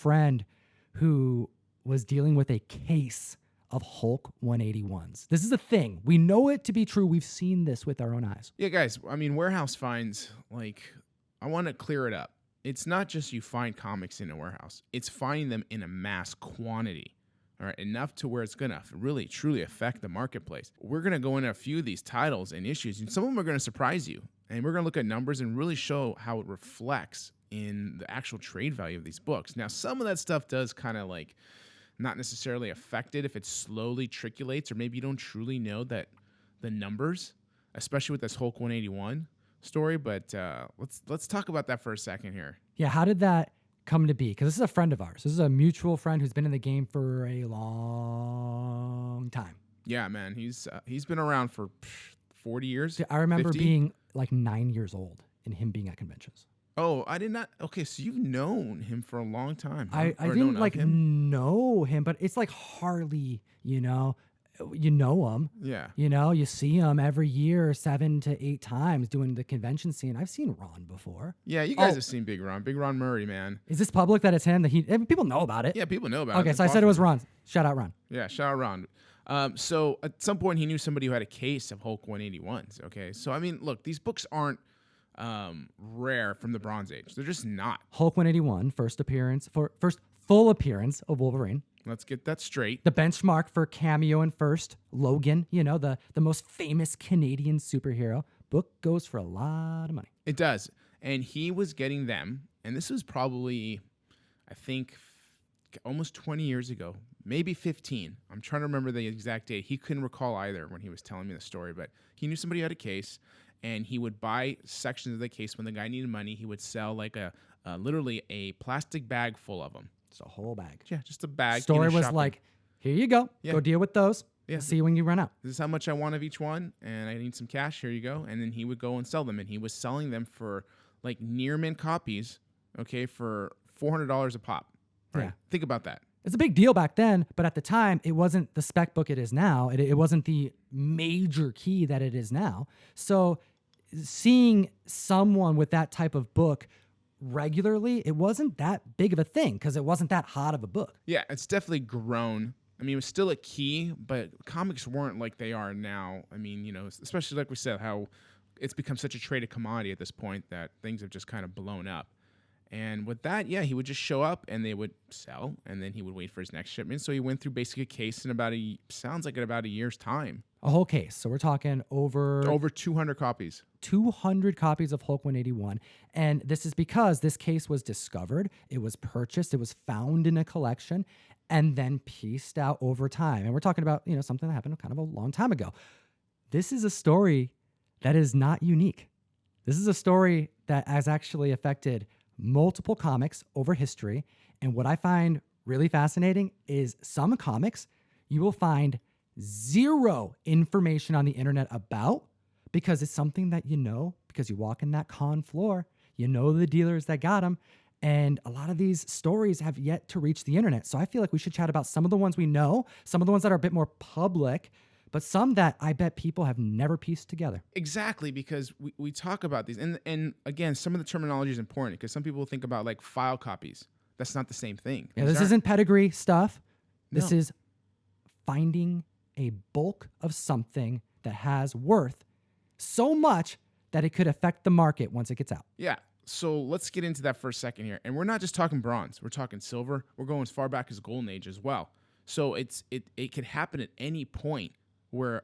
friend who was dealing with a case of Hulk 181s. This is a thing. We know it to be true. We've seen this with our own eyes. Yeah, guys, I mean, warehouse finds, like, I want to clear it up. It's not just you find comics in a warehouse. It's finding them in a mass quantity, all right, enough to where it's going to really, truly affect the marketplace. We're going to go into a few of these titles and issues, and some of them are going to surprise you. And we're going to look at numbers and really show how it reflects in the actual trade value of these books. Now, some of that stuff does kind of like not necessarily affect it if it slowly trickulates, or maybe you don't truly know that the numbers, especially with this Hulk 181 story. But let's talk about that for a second here. Yeah, how did that come to be? Because this is a friend of ours. This is a mutual friend who's been in the game for a long time. Yeah, man, he's been around for 40 years. I remember 50? being like 9 years old and him being at conventions. Oh, I did not. Okay, so you've known him for a long time. I didn't like know him, but it's like Harley, you know him. Yeah. You know, you see him every year 7 to 8 times doing the convention scene. I've seen Ron before. Yeah, you guys have seen Big Ron Murray, man. Is this public that it's him? That people know about it. Yeah, people know about it. Okay, so I said it was Ron. Shout out Ron. Yeah, shout out Ron. So at some point he knew somebody who had a case of Hulk 181s. Okay, so I mean, look, these books aren't rare from the Bronze Age. They're just not. Hulk 181, first full appearance of Wolverine. Let's get that straight. The benchmark for cameo and first, Logan, you know, the most famous Canadian superhero. Book goes for a lot of money. It does. And he was getting them, and this was probably, I think, almost 20 years ago, maybe 15. I'm trying to remember the exact date. He couldn't recall either when he was telling me the story, but he knew somebody who had a case, and he would buy sections of the case when the guy needed money. He would sell like literally a plastic bag full of them. It's a whole bag. Yeah, just a bag. Story was like, here you go. Yeah. Go deal with those. Yeah. See you when you run out. This is how much I want of each one, and I need some cash. Here you go. And then he would go and sell them, and he was selling them for like near mint copies, okay, for $400 a pop. Right? Yeah. Think about that. It's a big deal back then, but at the time, it wasn't the spec book it is now. It wasn't the major key that it is now. So seeing someone with that type of book regularly, it wasn't that big of a thing because it wasn't that hot of a book. Yeah, it's definitely grown. I mean, it was still a key, but comics weren't like they are now. I mean, you know, especially like we said, how it's become such a traded commodity at this point that things have just kind of blown up. And with that, yeah, he would just show up and they would sell, and then he would wait for his next shipment. So he went through basically a case in about a year's time. A whole case. So we're talking over 200 copies. 200 copies of Hulk 181. And this is because this case was discovered, it was purchased, it was found in a collection, and then pieced out over time. And we're talking about, you know, something that happened kind of a long time ago. This is a story that is not unique. This is a story that has actually affected multiple comics over history. And what I find really fascinating is some comics you will find zero information on the internet about, because it's something that you know, because you walk in that con floor, you know the dealers that got them, and a lot of these stories have yet to reach the internet. So I feel like we should chat about some of the ones we know, some of the ones that are a bit more public, but some that I bet people have never pieced together. Exactly, because we talk about these. And again, some of the terminology is important because some people think about like file copies. That's not the same thing. Yeah, this isn't pedigree stuff. This No. is finding a bulk of something that has worth so much that it could affect the market once it gets out. Yeah. So let's get into that for a second here. And we're not just talking bronze. We're talking silver. We're going as far back as Golden Age as well. So it could happen at any point where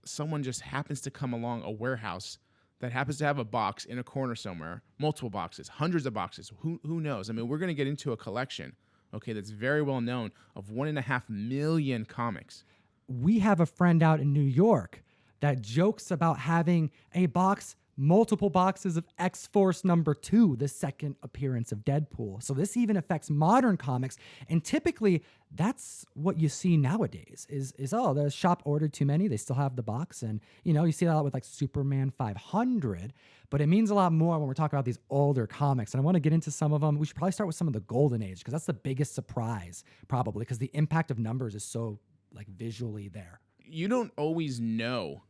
someone just happens to come along a warehouse that happens to have a box in a corner somewhere, multiple boxes, hundreds of boxes. Who knows? I mean, we're going to get into a collection, okay, that's very well known of 1.5 million comics. We have a friend out in New York that jokes about having a box, multiple boxes of X-Force #2, the second appearance of Deadpool. So this even affects modern comics. And typically that's what you see nowadays is the shop ordered too many. They still have the box. And, you know, you see that a lot with like Superman 500, but it means a lot more when we're talking about these older comics. And I want to get into some of them. We should probably start with some of the Golden Age because that's the biggest surprise probably because the impact of numbers is so like visually there. You don't always know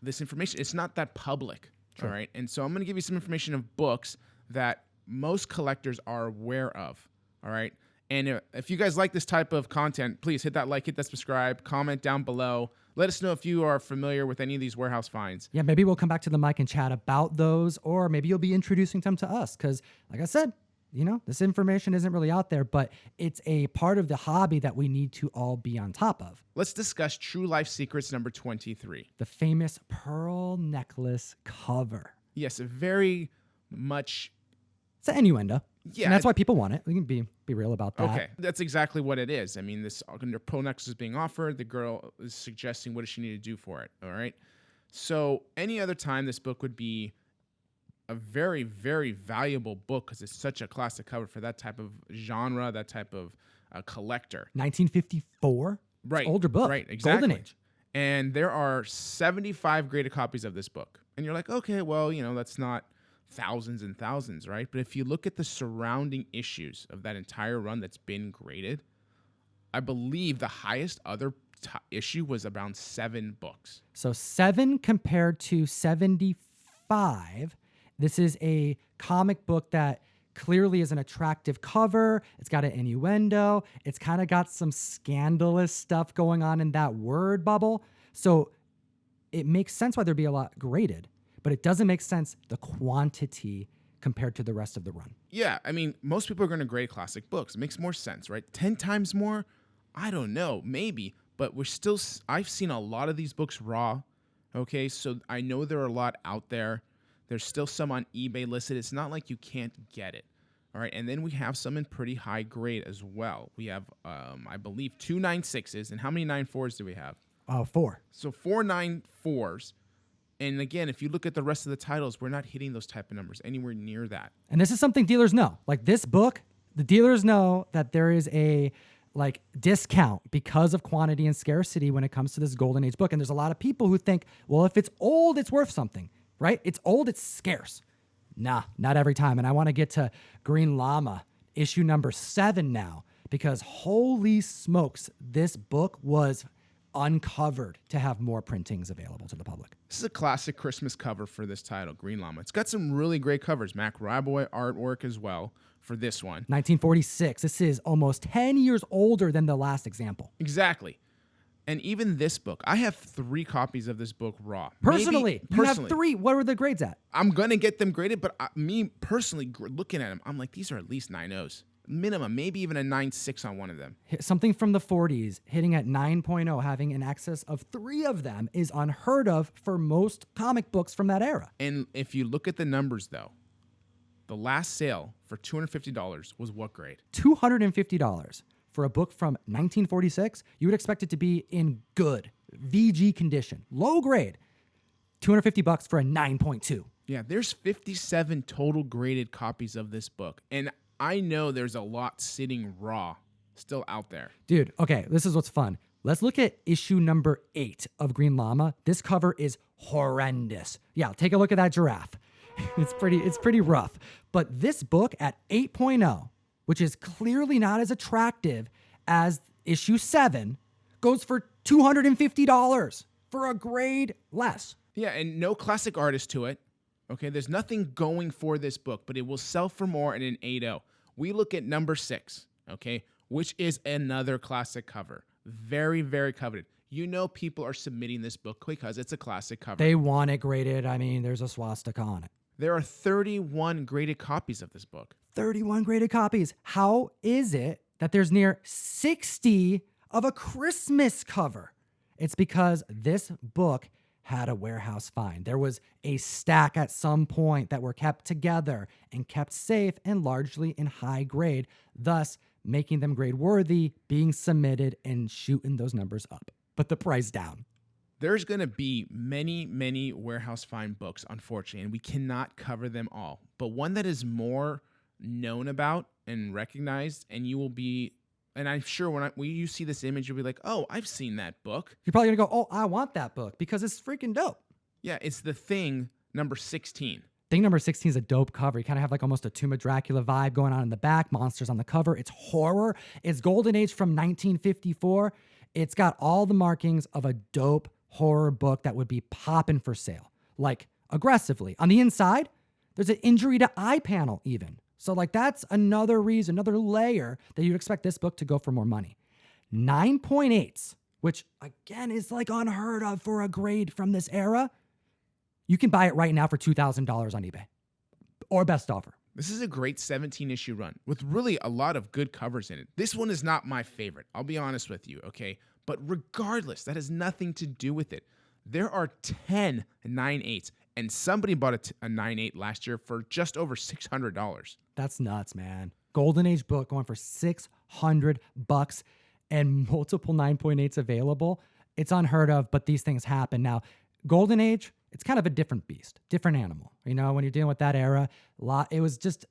this information. It's not that public. Sure. All right. And so I'm going to give you some information of books that most collectors are aware of. All right. And if you guys like this type of content, please hit that like, hit that subscribe, comment down below. Let us know if you are familiar with any of these warehouse finds. Yeah, maybe we'll come back to the mic and chat about those, or maybe you'll be introducing them to us. Because, like I said, this information isn't really out there, but it's a part of the hobby that we need to all be on top of. Let's discuss True Life Secrets number 23. The famous pearl necklace cover. Yes, a very much... It's an innuendo. Yeah. And that's why people want it. We can be real about that. Okay, that's exactly what it is. I mean, this under pearl necklace is being offered. The girl is suggesting what does she need to do for it, all right? So any other time, this book would be a very, very valuable book because it's such a classic cover for that type of genre, that type of collector. 1954? Right. Older book. Right, exactly. Golden Age. And there are 75 graded copies of this book. And you're like, okay, well, that's not thousands and thousands, right? But if you look at the surrounding issues of that entire run that's been graded, I believe the highest other issue was around 7 books. So 7 compared to 75. This is a comic book that clearly is an attractive cover. It's got an innuendo. It's kind of got some scandalous stuff going on in that word bubble. So it makes sense why there'd be a lot graded, but it doesn't make sense the quantity compared to the rest of the run. Yeah, I mean, most people are going to grade classic books. It makes more sense, right? 10 times more? I don't know, maybe, but I've seen a lot of these books raw, okay? So I know there are a lot out there. There's still some on eBay listed. It's not like you can't get it, all right? And then we have some in pretty high grade as well. We have, I believe, 2 9.6s, and how many 9.4s do we have? 4. So 4 9.4s. And again, if you look at the rest of the titles, we're not hitting those type of numbers anywhere near that. And this is something dealers know. Like this book, the dealers know that there is a discount because of quantity and scarcity when it comes to this Golden Age book. And there's a lot of people who think, well, if it's old, it's worth something, right? It's old, it's scarce. Nah, not every time. And I want to get to Green Llama, issue number 7 now, because holy smokes, this book was uncovered to have more printings available to the public. This is a classic Christmas cover for this title, Green Llama. It's got some really great covers. Mac Raboy artwork as well for this one. 1946. This is almost 10 years older than the last example. Exactly. And even this book, I have 3 copies of this book raw. Personally, you have 3. What were the grades at? I'm going to get them graded, but me personally, looking at them, I'm like, these are at least 9.0s. Minimum, maybe even a 9.6 on one of them. Something from the 40s hitting at 9.0, having an excess of 3 of them is unheard of for most comic books from that era. And if you look at the numbers, though, the last sale for $250 was what grade? $250 for a book from 1946. You would expect it to be in good VG condition, low grade. $250 for a 9.2. Yeah, there's 57 total graded copies of this book, and I know there's a lot sitting raw still out there. Dude, okay, this is what's fun. Let's look at issue number 8 of Green Llama. This cover is horrendous. Yeah, take a look at that giraffe. It's pretty rough. But this book at 8.0, which is clearly not as attractive as issue 7, goes for $250 for a grade less. Yeah, and no classic artist to it. Okay, there's nothing going for this book, but it will sell for more at an 8.0. We look at number 6, okay, which is another classic cover. Very, very coveted. You know people are submitting this book because it's a classic cover. They want it graded. I mean, there's a swastika on it. There are 31 graded copies of this book. 31 graded copies. How is it that there's near 60 of a Christmas cover? It's because this book had a warehouse find. There was a stack at some point that were kept together and kept safe and largely in high grade, thus making them grade worthy, being submitted and shooting those numbers up, but the price down. There's going to be many, many warehouse find books, unfortunately, and we cannot cover them all. But one that is more known about and recognized, and you will be, and I'm sure when you see this image, you'll be like, oh, I've seen that book. You're probably going to go, oh, I want that book because it's freaking dope. Yeah, it's The Thing, number 16. Thing number 16 is a dope cover. You kind of have like almost a Tomb of Dracula vibe going on in the back, monsters on the cover. It's horror. It's Golden Age from 1954. It's got all the markings of a dope horror book that would be popping for sale, like aggressively. On the inside, there's an injury to eye panel even. So like that's another reason, another layer that you'd expect this book to go for more money. 9.8s, which again is like unheard of for a grade from this era. You can buy it right now for $2,000 on eBay or best offer. This is a great 17-issue run with really a lot of good covers in it. This one is not my favorite. I'll be honest with you, okay? But regardless, that has nothing to do with it. There are 10 9/8s, and somebody bought a 9/8 last year for just over $600. That's nuts, man. Golden Age book going for $600 and multiple 9.8s available. It's unheard of, but these things happen. Now, Golden Age, it's kind of a different beast, different animal. You know, when you're dealing with that era, it was just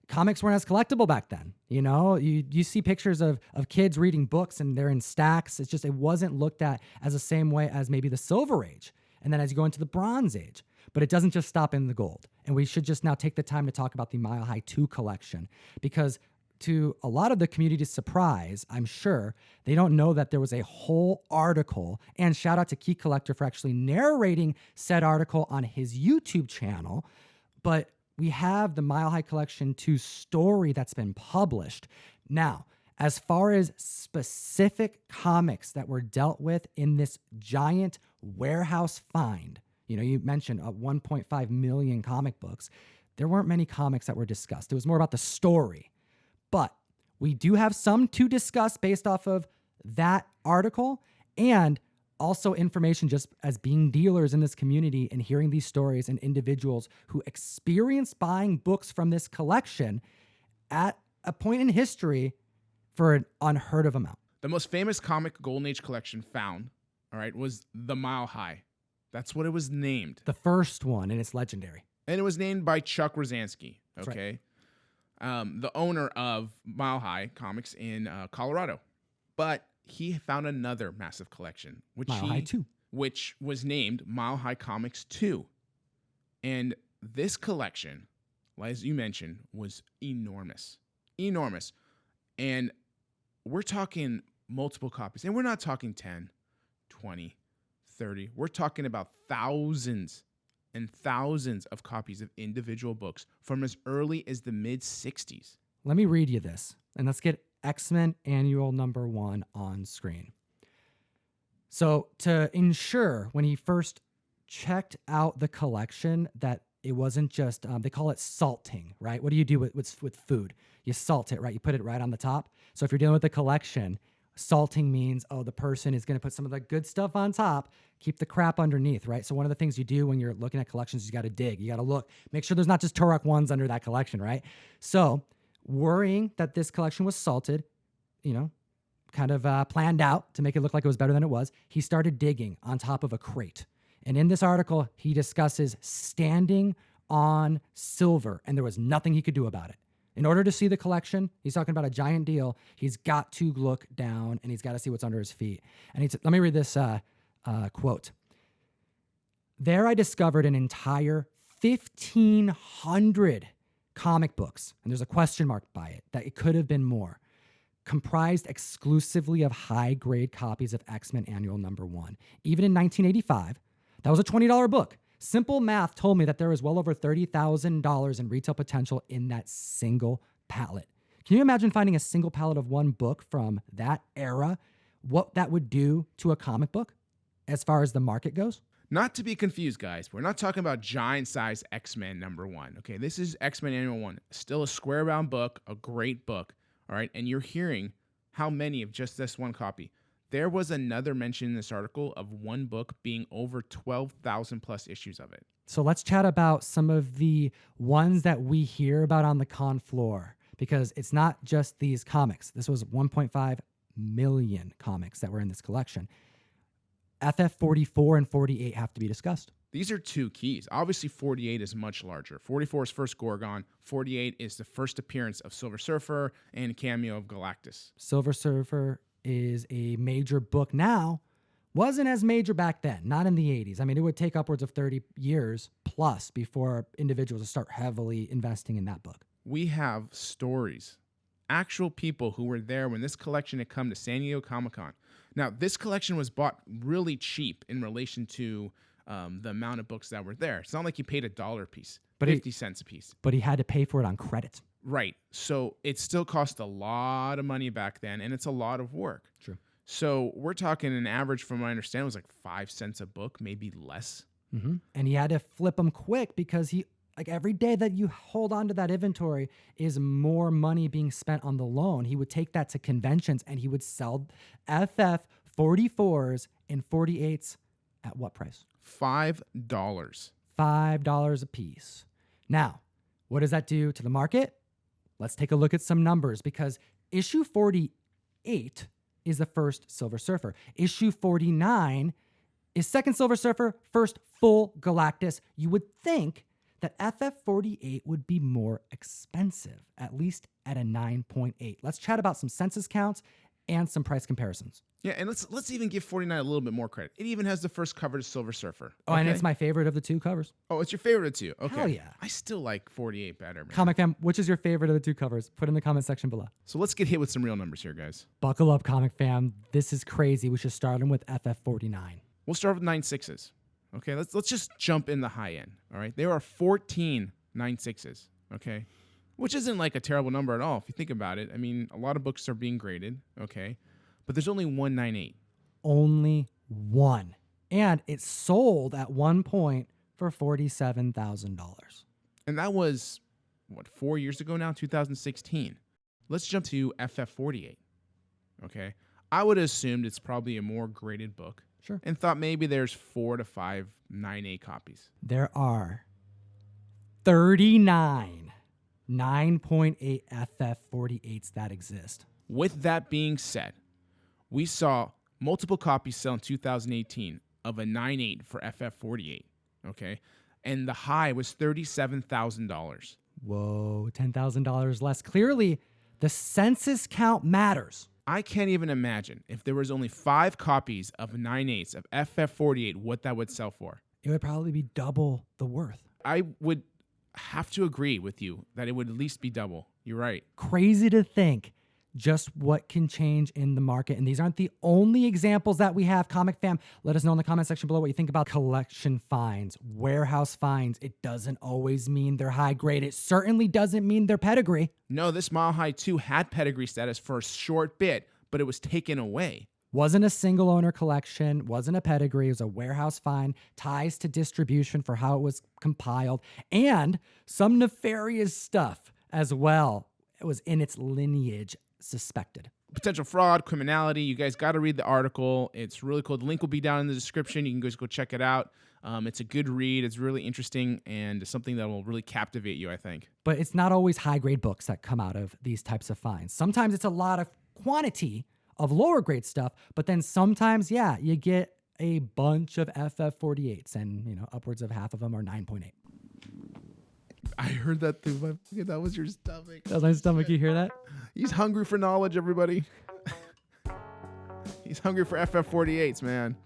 comics weren't as collectible back then. You know, you see pictures of kids reading books and they're in stacks. It's just, it wasn't looked at as the same way as maybe the Silver Age. And then as you go into the Bronze Age, but it doesn't just stop in the gold. And we should just now take the time to talk about the Mile High 2 collection, because to a lot of the community's surprise, I'm sure, they don't know that there was a whole article, and shout out to Key Collector for actually narrating said article on his YouTube channel. But we have the Mile High Collection 2 story that's been published. Now, as far as specific comics that were dealt with in this giant warehouse find, you know, you mentioned 1.5 million comic books. There weren't many comics that were discussed. It was more about the story. But we do have some to discuss based off of that article, and also information just as being dealers in this community and hearing these stories and individuals who experience buying books from this collection at a point in history for an unheard of amount. The most famous comic Golden Age collection found, all right, was the Mile High. That's what it was named. The first one, and it's legendary. And it was named by Chuck Rosansky, That's okay? The owner of Mile High Comics in Colorado. But he found another massive collection, Mile High 2. which was named Mile High Comics 2. And this collection, as you mentioned, was enormous. Enormous. And we're talking multiple copies. And we're not talking 10, 20, 30. We're talking about thousands and thousands of copies of individual books from as early as the mid-60s. Let me read you this, and let's get X-Men Annual number 1 on screen. So to ensure when he first checked out the collection that it wasn't just, they call it salting, right? What do you do with food? You salt it, right? You put it right on the top. So if you're dealing with a collection, salting means, oh, the person is going to put some of the good stuff on top, keep the crap underneath, right? So one of the things you do when you're looking at collections is you got to dig. You got to look. Make sure there's not just Turok 1s under that collection, right? So worrying that this collection was salted, you know, kind of planned out to make it look like it was better than it was, he started digging on top of a crate. And in this article, he discusses standing on silver, and there was nothing he could do about it. In order to see the collection, he's talking about a giant deal. He's got to look down, and he's got to see what's under his feet. And let me read this quote. There I discovered an entire 1,500 comic books, and there's a question mark by it, that it could have been more, comprised exclusively of high-grade copies of X-Men Annual number 1. Even in 1985, that was a $20 book. Simple math told me that there was well over $30,000 in retail potential in that single pallet. Can you imagine finding a single pallet of one book from that era? What that would do to a comic book as far as the market goes? Not to be confused, guys. We're not talking about giant-size X-Men number 1. Okay, this is X-Men Annual 1. Still a square-bound book, a great book. All right, and you're hearing how many of just this one copy. There was another mention in this article of one book being over 12,000 plus issues of it. So let's chat about some of the ones that we hear about on the con floor, because it's not just these comics. This was 1.5 million comics that were in this collection. FF 44 and 48 have to be discussed. These are two keys. Obviously, 48 is much larger. 44 is first Gorgon. 48 is the first appearance of Silver Surfer and cameo of Galactus. Silver Surfer is a major book now. Wasn't as major back then, not in the 80s. I mean, it would take upwards of 30 years plus before individuals would start heavily investing in that book. We have stories, actual people who were there when this collection had come to San Diego Comic-Con. Now, this collection was bought really cheap in relation to the amount of books that were there. It's not like you paid $1 a piece, 50 cents a piece. But he had to pay for it on credit. Right. So it still cost a lot of money back then, and it's a lot of work. True. So we're talking an average, from what I understand, was like 5 cents a book, maybe less. And he had to flip them quick because like every day that you hold on to that inventory is more money being spent on the loan. He would take that to conventions and he would sell FF 44s and 48s at what price? $5. $5 a piece. Now, what does that do to the market? Let's take a look at some numbers because issue 48 is the first Silver Surfer. Issue 49 is second Silver Surfer, first full Galactus. You would think that FF48 would be more expensive, at least at a 9.8. Let's chat about some census counts and some price comparisons. Yeah, and let's even give 49 a little bit more credit. It even has the first cover to Silver Surfer. Oh, and it's my favorite of the two covers. Oh, it's your favorite of two. Okay. Hell yeah. I still like 48 better, man. Comic Fam, which is your favorite of the two covers? Put in the comment section below. So let's get hit with some real numbers here, guys. Buckle up, Comic Fam. This is crazy. We should start them with FF49. We'll start with 9.6s. Okay, let's just jump in the high end. All right, there are 14 9.6s. Okay, which isn't like a terrible number at all if you think about it. I mean, a lot of books are being graded. Okay, but there's only one 9.8. Only one, and it sold at one point for $47,000. And that was what, 4 years ago now, 2016. Let's jump to FF48. Okay, I would have assumed it's probably a more graded book. Sure. And thought maybe there's 4 to 5 9.8 copies. There are 39 9.8 FF48s that exist. With that being said, we saw multiple copies sell in 2018 of a 9.8 for FF48. Okay. And the high was $37,000. Whoa, $10,000 less. Clearly, the census count matters. I can't even imagine if there was only 5 copies of 9.8s of FF48, what that would sell for. It would probably be double the worth. I would have to agree with you that it would at least be double. You're right. Crazy to think just what can change in the market. And these aren't the only examples that we have. Comic Fam, let us know in the comment section below what you think about collection finds, warehouse finds. It doesn't always mean they're high grade. It certainly doesn't mean they're pedigree. No, this Mile High 2 had pedigree status for a short bit, but it was taken away. Wasn't a single owner collection, wasn't a pedigree, it was a warehouse find, ties to distribution for how it was compiled, and some nefarious stuff as well. It was in its lineage suspected. Potential fraud, criminality. You guys got to read the article. It's really cool. The link will be down in the description. You can just go check it out. It's a good read. It's really interesting and something that will really captivate you, I think. But it's not always high-grade books that come out of these types of finds. Sometimes it's a lot of quantity of lower-grade stuff, but then sometimes, yeah, you get a bunch of FF48s, and upwards of half of them are 9.8. I heard that through my... That was your stomach. That was my stomach. You hear that? He's hungry for knowledge, everybody. He's hungry for FF48s, man.